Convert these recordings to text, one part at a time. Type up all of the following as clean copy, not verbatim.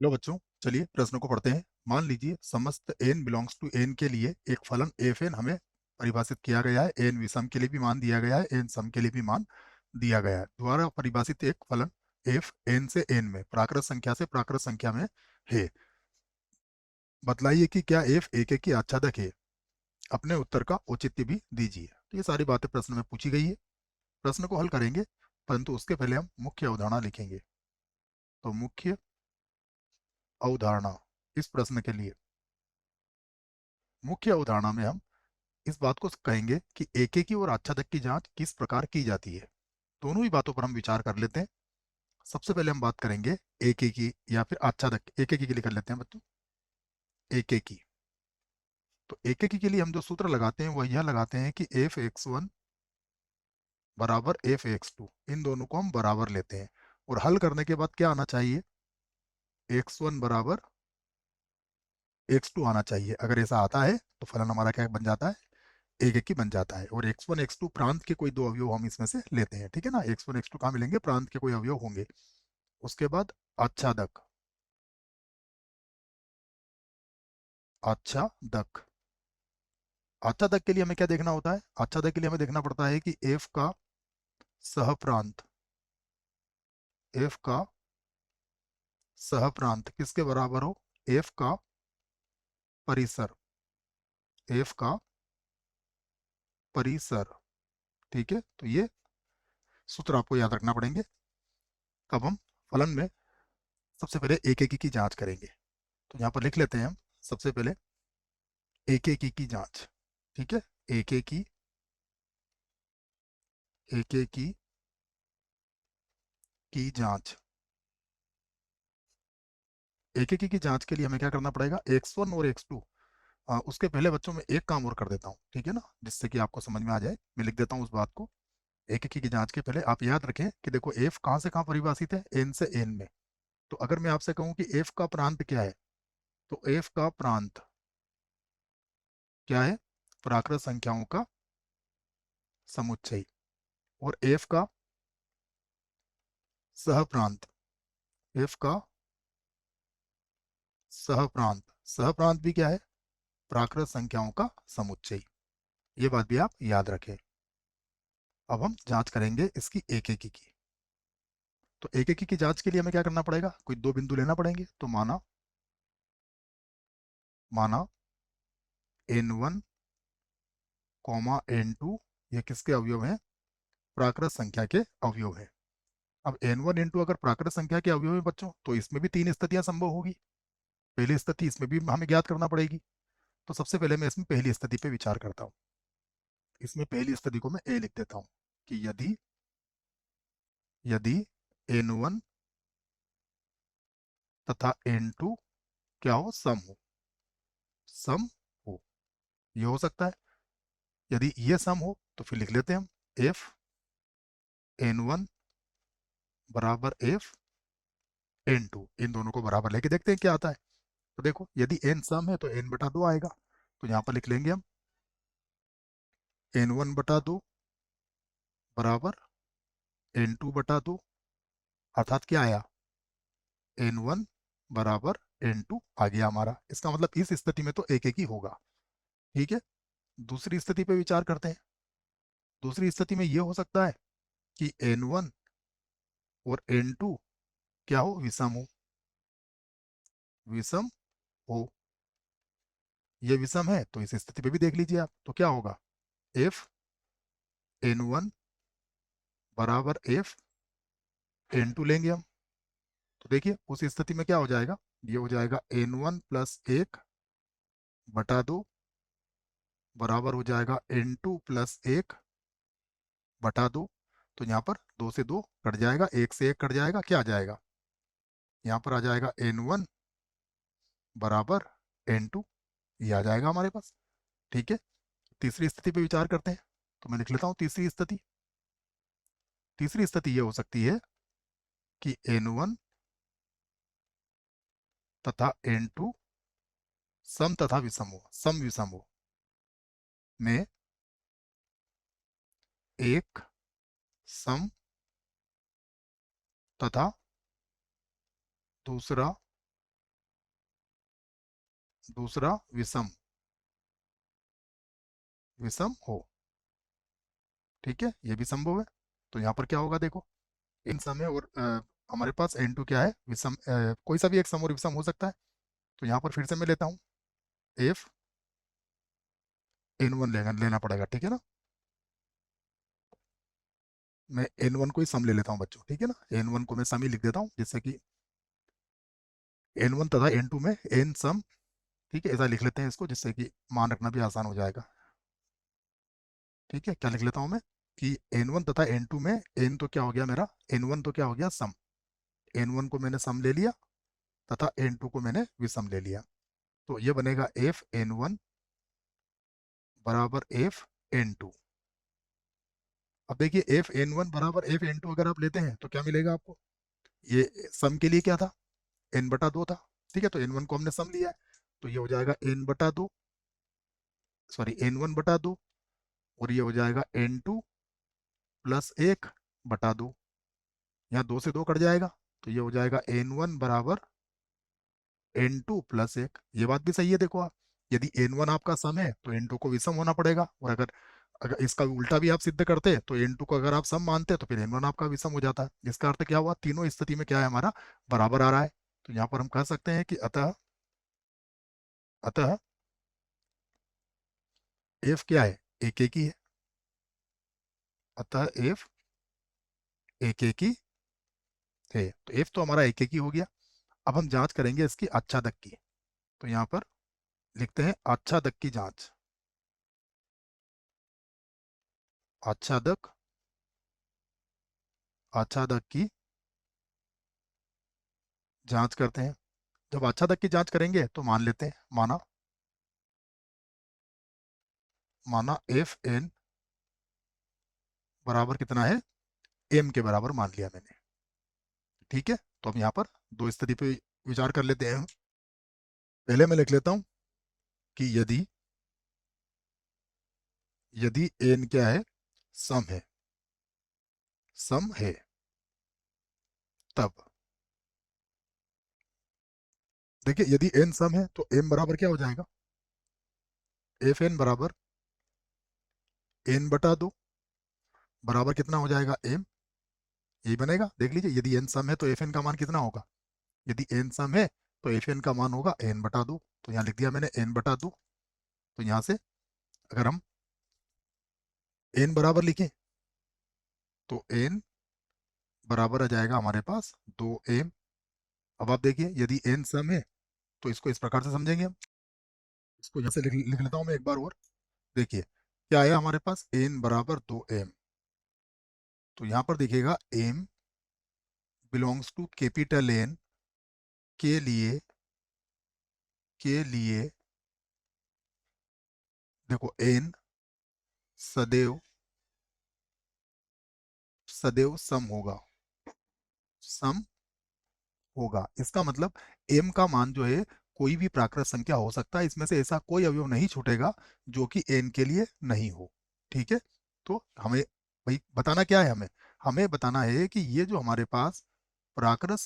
लो बच्चों, चलिए प्रश्न को पढ़ते हैं। मान लीजिए समस्त n बिलोंग्स टू n के लिए एक फलन एफ एन हमें परिभाषित किया गया है। n विषम के लिए भी मान दिया गया है, n सम के लिए भी मान दिया गया है। द्वारा परिभाषित एक फलन एफ n से n में प्राकृत संख्या से प्राकृत संख्या में है। बतलाइए कि क्या एफ एक की आच्छादक है। अपने उत्तर का औचित्य भी दीजिए। तो ये सारी बातें प्रश्न में पूछी गई है। प्रश्न को हल करेंगे, परंतु उसके पहले हम मुख्य अवधारणा लिखेंगे। तो मुख्य अवधारणा इस प्रश्न के लिए, मुख्य अवधारणा में हम इस बात को कहेंगे कि एकेकी और आच्छादक की जांच किस प्रकार की जाती है। दोनों ही बातों पर हम विचार कर लेते हैं। सबसे पहले हम बात करेंगे एकेकी या फिर आच्छादक। एकेकी के लिए कर लेते हैं बच्चों, एकेकी। तो एकेकी के लिए हम जो सूत्र लगाते हैं वह यह लगाते हैं कि एफ एक्स वन बराबर एफ एक्स टू, इन दोनों को हम बराबर लेते हैं। और हल करने के बाद क्या आना चाहिए, एक्स वन बराबर एक्स टू आना चाहिए। अगर ऐसा आता है तो फलन हमारा क्या बन जाता है, एक एक ही बन जाता है। और एक्स वन एक्स टू प्रांत के कोई दो अवयव हम इसमें से लेते हैं, ठीक है ना। एक्स वन एक्स टू कहाँ मिलेंगे, प्रांत के कोई अवयव होंगे। उसके बाद आच्छादक, आच्छादक। आच्छादक के लिए हमें क्या देखना होता है, आच्छादक के लिए हमें देखना पड़ता है कि एफ का सहप्रांत, एफ का सहप्रांत किसके बराबर हो, एफ का परिसर, एफ का परिसर। ठीक है, तो ये सूत्र आपको याद रखना पड़ेंगे। अब हम फलन में सबसे पहले एक एक की जांच करेंगे। तो यहाँ पर लिख लेते हैं हम सबसे पहले एक एक की जांच। ठीक है, एक एक की, एक एक की जांच। एक एक की जांच के लिए हमें क्या करना पड़ेगा, एक्स वन और एक्स टू। उसके पहले बच्चों में एक काम और कर देता हूँ, ठीक है ना, जिससे कि आपको समझ में आ जाए। मैं लिख देता हूँ उस बात को। एक एक की जांच के पहले आप याद रखें कि देखो एफ कहाँ से कहाँ परिभाषित है, एन से एन में। तो अगर मैं आपसे कहूँ कि एफ का प्रांत क्या है, तो एफ का प्रांत क्या है, प्राकृत संख्याओं का समुच्चय। और एफ का सहप्रांत, एफ का सहप्रांत, सहप्रांत भी क्या है, प्राकृत संख्याओं का समुच्चय। ये बात भी आप याद रखें। अब हम जांच करेंगे इसकी एक एक की। तो एक एक की जांच के लिए हमें क्या करना पड़ेगा, कोई दो बिंदु लेना पड़ेंगे। तो माना, माना N one comma N two, ये किसके अवयव हैं, प्राकृत संख्या के अवयव है। अब एन वन एन टू अगर प्राकृत संख्या के अवयव है बच्चों, तो इसमें भी तीन स्थितियां संभव होगी। पहली स्थिति इसमें भी हमें ज्ञात करना पड़ेगी। तो सबसे पहले मैं इसमें पहली स्थिति पे विचार करता हूँ। इसमें पहली स्थिति को मैं ए लिख देता हूँ कि यदि, यदि एन वन तथा एन टू क्या हो, सम हो, सम हो। ये हो सकता है। यदि ये सम हो तो फिर लिख लेते हैं हम एफ एन वन बराबर एफ एन टू। इन दोनों को बराबर लेके देखते हैं क्या आता है। तो देखो यदि एन सम है तो एन बटा दो आएगा। तो यहाँ पर लिख लेंगे हम एन वन बटा दो बराबर एन टू बटा दो। अर्थात क्या आया, एन वन बराबर एन टू आ गया हमारा। इसका मतलब इस स्थिति में तो एक ही होगा। ठीक है, दूसरी स्थिति पे विचार करते हैं। दूसरी स्थिति में यह हो सकता है कि एन वन और एन टू क्या हो, विषम हो, विषम हो। ये विषम है तो इस स्थिति पे भी देख लीजिए आप, तो क्या होगा, एफ एन वन बराबर एफ एन टू लेंगे हम। तो देखिए उस स्थिति में क्या हो जाएगा, ये हो जाएगा एन वन प्लस एक बटा दो बराबर हो जाएगा एन टू प्लस एक बटा दो। तो यहाँ पर दो से दो कट जाएगा, एक से एक कट जाएगा, क्या आ जाएगा, यहाँ पर आ जाएगा एन वन बराबर एन टू। ये आ जाएगा हमारे पास। ठीक है, तीसरी स्थिति पे विचार करते हैं। तो मैं लिख लेता हूँ तीसरी स्थिति। तीसरी स्थिति ये हो सकती है कि एन वन तथा एन टू सम तथा विषम हो, सम विषम हो में एक सम तथा दूसरा दूसरा विषम विषम हो। ठीक है, ये भी संभव है। तो यहाँ पर क्या होगा देखो, इन सम है और हमारे पास n2 क्या है, विषम, कोई सा भी एक सम और विषम हो सकता है। तो यहाँ पर फिर से मैं लेता हूँ एफ n1 लेना पड़ेगा, ठीक है ना। मैं n1 को ही सम ले लेता हूँ बच्चों, ठीक है ना, n1 को मैं सम ही लिख देता हूँ, जिससे कि n1 तथा n2 में n सम, ठीक है, ऐसा लिख लेते हैं इसको, जिससे कि मान रखना भी आसान हो जाएगा। ठीक है, क्या लिख लेता हूँ मैं कि n1 तथा n2 में n तो क्या हो गया मेरा, n1 तो क्या हो गया सम, n1 को मैंने सम ले लिया तथा n2 को मैंने विषम ले लिया। तो ये बनेगा एफ n1 बराबर एफ n2। अब देखिए एफ n1 बराबर एफ n2 अगर आप लेते हैं तो क्या मिलेगा आपको, ये सम के लिए क्या था, n/2 था। ठीक है, तो n1 को हमने सम लिया है, तो ये हो जाएगा n/2, सॉरी n1/2, और ये हो जाएगा n2 प्लस 1/2। यहाँ 2 से 2 कट जाएगा, तो ये हो जाएगा n1 बराबर n2 प्लस 1। ये बात भी सही है, देखो आप, यदि n1 आपका सम है तो n2 को विषम होना पड़ेगा, और अगर अगर इसका उल्टा भी आप सिद्ध करते तो n2 को अगर आप सम मानते तो फिर n1 आपका विषम हो जाता है। इसका अर्थ क्या हुआ, तीनों स्थिति में क्या है हमारा, बराबर आ रहा है। तो यहाँ पर हम कह सकते हैं कि अतः अतः एफ क्या है, एक एक ही है। अतः एफ एक एक ही है, तो एफ तो हमारा एक एक ही हो गया। अब हम जांच करेंगे इसकी आच्छादक की। तो यहाँ पर लिखते हैं आच्छादक की जांच। आच्छादक आच्छादक की जांच करते हैं। जब आच्छादक की जांच करेंगे तो मान लेते हैं, माना माना एफ एन बराबर कितना है, एम के बराबर मान लिया मैंने। ठीक है, तो हम यहाँ पर दो स्थिति पे विचार कर लेते हैं। पहले मैं लिख लेता हूँ कि यदि यदि एन क्या है, सम है, सम है, तब देखिए यदि एन सम है तो एम बराबर क्या हो जाएगा, एफ एन बराबर n/2 बराबर कितना हो जाएगा, एम। यही बनेगा, देख लीजिए, यदि एन सम है तो एफ एन का मान कितना होगा, यदि एन सम है तो एफ एन का मान होगा n/2। तो यहाँ लिख दिया मैंने n/2। तो यहाँ से अगर हम n बराबर लिखें तो n बराबर आ जाएगा हमारे पास 2m। अब आप देखिए यदि n सम है तो इसको इस प्रकार से समझेंगे हम, इसको यहाँ से लिख लेता हूँ मैं एक बार और। देखिए क्या आया हमारे पास, n बराबर 2m। तो यहाँ पर देखिएगा m belongs to capital N के लिए देखो n सदैव सदैव सम होगा, सम होगा। इसका मतलब m का मान जो है कोई भी प्राकृत संख्या हो सकता है, इसमें से ऐसा कोई अवयव नहीं छूटेगा जो कि n के लिए नहीं हो। ठीक है, तो हमें भाई बताना क्या है, हमें हमें बताना है कि ये जो हमारे पास प्राकृत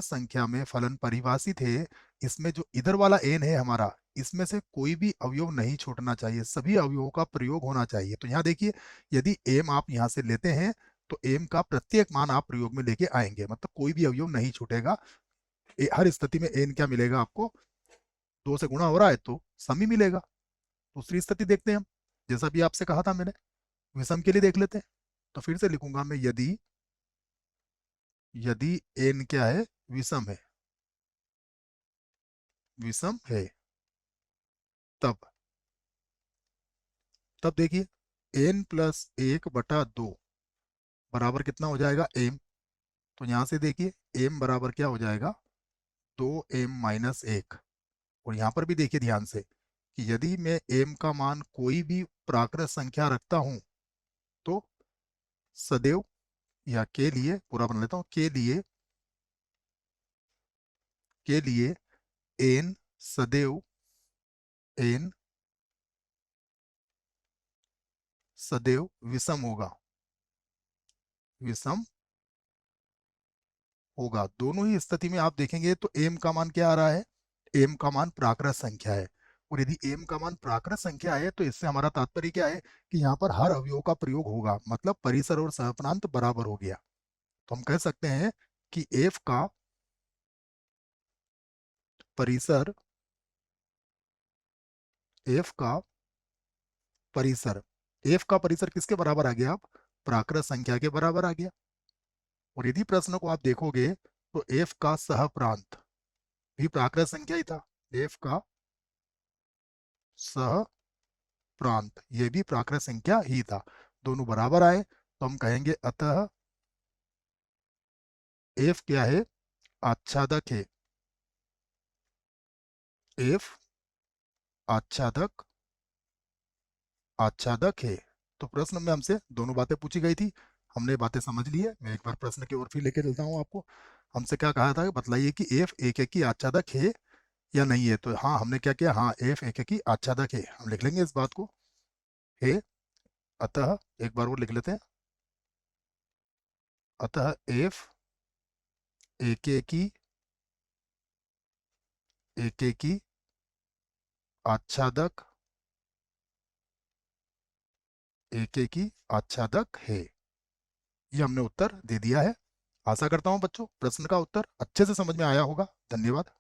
संख्या में फलन परिभाषित है, इसमें जो इधर वाला n है हमारा, इसमें से कोई भी अवयव नहीं छूटना चाहिए, सभी अवयवों का प्रयोग होना चाहिए। तो यहाँ देखिए, यदि m आप यहाँ से लेते हैं तो m का प्रत्येक मान आप प्रयोग में लेके आएंगे, मतलब कोई भी अवयव नहीं छूटेगा। हर स्थिति में n क्या मिलेगा आपको, 2 से गुणा हो रहा है तो सम ही मिलेगा। दूसरी स्थिति देखते हैं हम, जैसा भी आपसे कहा था मैंने, विषम के लिए देख लेते हैं। तो फिर से लिखूंगा मैं, यदि यदि n क्या है, विषम है, विषम है, तब तब देखिए n+1/2 बराबर कितना हो जाएगा, m। तो यहां से देखिए m बराबर क्या हो जाएगा, 2m-1। और यहाँ पर भी देखिए ध्यान से कि यदि मैं m का मान कोई भी प्राकृत संख्या रखता हूं तो सदैव, या के लिए पूरा बना लेता हूं, के लिए n सदैव n सदैव विषम होगा, विषम होगा। दोनों ही स्थिति में आप देखेंगे तो m का मान क्या आ रहा है, m का मान प्राकृत संख्या है। और यदि m का मान प्राकृत संख्या है तो इससे हमारा तात्पर्य क्या है कि यहाँ पर हर अवयव का प्रयोग होगा, मतलब परिसर और सहप्रांत बराबर हो गया। तो हम कह सकते हैं कि f का परिसर f का परिसर f का परिसर किसके बराबर आ गया? अब प्राकृत संख्या के बराबर आ गया। और यदि प्रश्न को आप देखोगे तो f का सहप्रांत भी प्राकृत संख्या ही था। f का सहप्रांत ये भी प्राकृत संख्या ही था। दोनों बराबर आए तो हम कहेंगे अतः f क्या है? आच्छादक है। f आच्छादक आच्छादक है। तो प्रश्न में हमसे दोनों बातें पूछी गई थी, हमने बातें समझ ली है। मैं एक बार प्रश्न की ओर फिर लेके चलता हूँ आपको। हमसे क्या कहा था? बतलाइए कि एफ एक एक की आच्छादक है या नहीं है। तो हाँ, हमने क्या किया? हाँ, एफ एक एक की आच्छादक है। हम लिख लेंगे इस बात को, है। अतः एक बार वो लिख लेते हैं। अतः एफ एक एक की आच्छादक एक की आच्छादक है। ये हमने उत्तर दे दिया है। आशा करता हूँ बच्चों प्रश्न का उत्तर अच्छे से समझ में आया होगा। धन्यवाद।